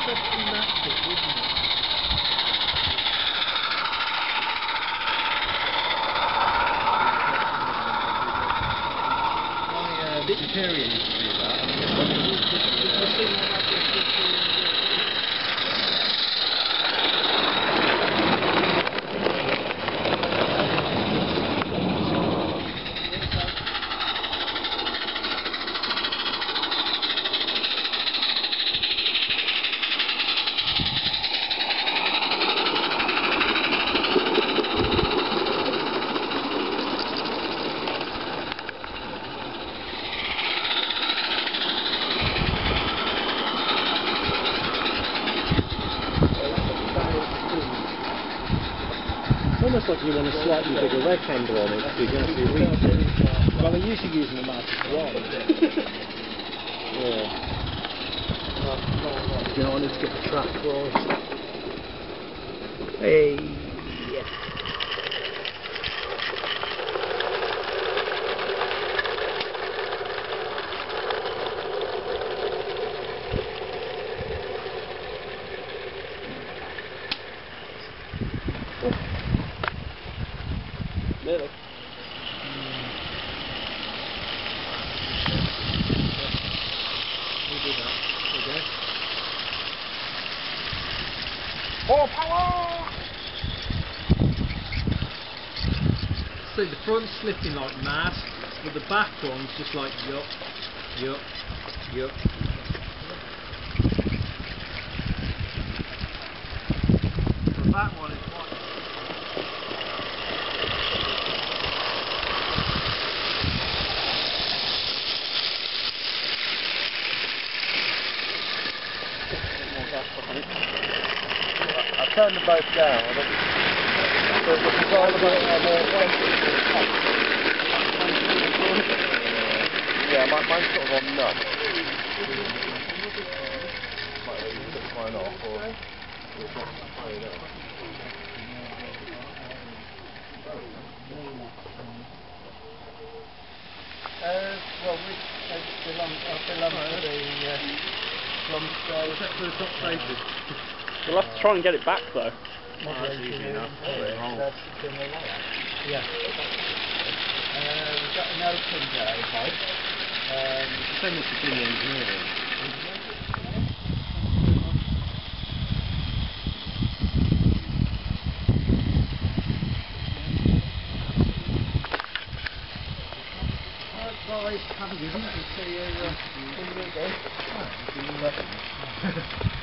interesting that bit, isn't it? My superior used to do that. Almost like you want a slightly bigger wedge handle on it, so you can actually reach it. Well, they're usually using the magic wand. Yeah. You know, I need to get the track right. Hey, yeah. Little. We'll do that. Okay. More power! So the front's slipping like mad, but the back one's just like yup, yup, yup. The back one is what? I turned them both down. So the design of it are more yeah, mine's sort of on nut. Might have took mine off or it's not played up. Well, we belong to the except for the top faces. We'll have to try and get it back though. That's easy enough. Yeah. We've got an open day, Mike. Same as the engineering. Guys, have a good evening. See you in the day.